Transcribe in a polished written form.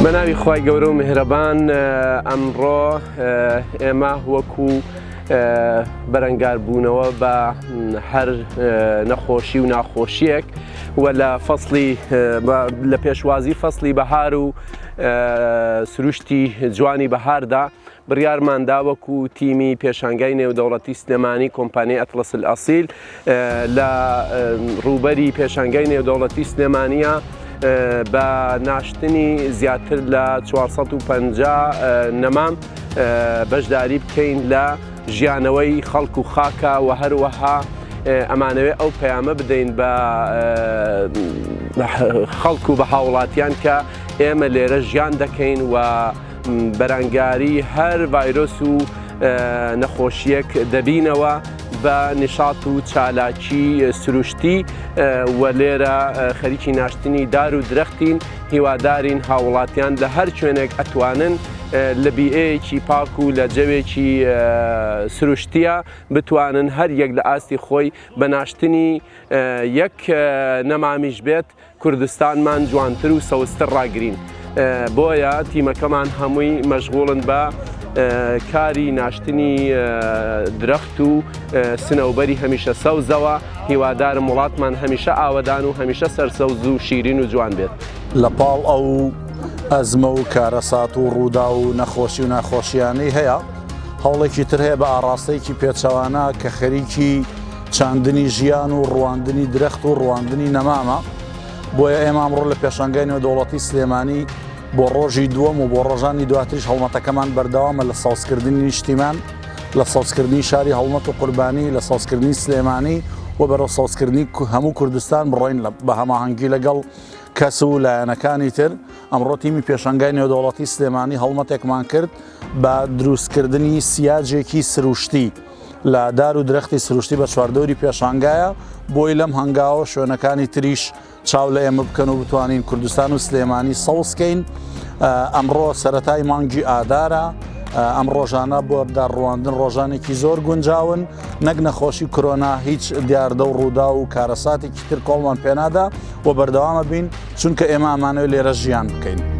بە ناوی خوای گەورە و میهرەبان ئەمڕۆ ئێمە وەکو بەرەنگاربوونەوە بە هەر نەخۆشی و ناخۆشیەک و لە فەسڵی لە پێشوازی فەسڵی بەهار و سروشتی جوانی بەهاردا بڕیارماندا وەکو تیمی پێشانگای نێودەوڵەتی سلێمانی کۆمپانیای ئەتڵەس ئەسیل لە ڕووبەری پێشانگای نێودەوڵەتی سلێمانیە بە ناشتنی زیاتر لە 450 نەمام بەشداری بکەین لە ژیانەوەی خەڵک و خاکە و هەروەها ئەمانەوێ ئەو پەیامە بدەین بە خەڵک و بە هاوڵاتیان کە ئێمە لێرە ژیان دەکەین و بەرەنگاری هەر ڤایرۆس و نەخۆشیەک دەبینەوە بە نشاط و چالاکی سروشتی و لێرە خەریکی ناشتنی دار و درەختین هیوادارین هاوڵاتیان لە هەر شوێنێک ئەتوانن لە بیئەیەکی پاک و لە جەوێکی سروشتیە بتوانن هەر یەک لە ئاستی خۆی بە ناشتنی یەک نەمامیش بێت کوردستانمان جوانتر و سەوزتر ڕاگرین. بۆیە تیمەکەمان هەمووی مەشغوڵن بە کاری ناشتنی درەخت و سنەوبەری هەمیشە سەوزەوە هیوادارم وڵاتمان هەمیشە ئاوەدان و هەمیشە سەرسەوز و شیرین و جوان بێت. لە پاڵ ئەو ئەزمە و کارەسات و ڕوودا و نەخۆشی و ناخۆشیانەی هەیە هەوڵێکی تر هەیە بە ئاڕاستەیەکی پێچەوانە کە خەریکی چاندنی ژیان و ڕواندنی درەخت و ڕواندنی نەمامە. بۆیە ئێمە ئەمڕۆ لە پێشانگای نێودەوڵەتی سلێمانی بۆ ڕۆژی دووەم و بۆ ڕۆژانی دواتریش هەوڵەتەکەمان بەردەوامە لە ساوزکردنی نیشتیمان، لە ساوزکردنی شاری هەوڵمەت و قوربانی، لە ساوزکردنی سلێمانی و بەرەو ساوزکردنی هەموو کوردستان بڕۆین بە هەماهەنگی لەگەڵ کەس و لایەنەکانی تر. ئەمڕۆ تیمی پێشانگای نێودەوڵەتی سلێمانی هەوڵمەتێکمان کرد بە دروستکردنی سیاجێکی سروشتی لە دار و درەختی سروشتی بە چواردەوری پێشانگایە بۆی لەم هەنگاوە شوێنەکانی تریش چاو لە ئێمە بکەن و بتوانین کوردستان و سلێمانی سەوزکەین. ئەمڕۆ سەرەتای مانگی ئادارە، ئەم ڕۆژانە بۆ داڕواندن ڕۆژانێکی زۆر گونجاون، نەک نەخۆشی کۆرۆنا هیچ دیاردە و ڕوودا و کارەساتێکی تر کۆڵمان پێنادا و بەردەوامە بین چونکە ئێمە ئەمانەوێت لێرە ژیان بکەین.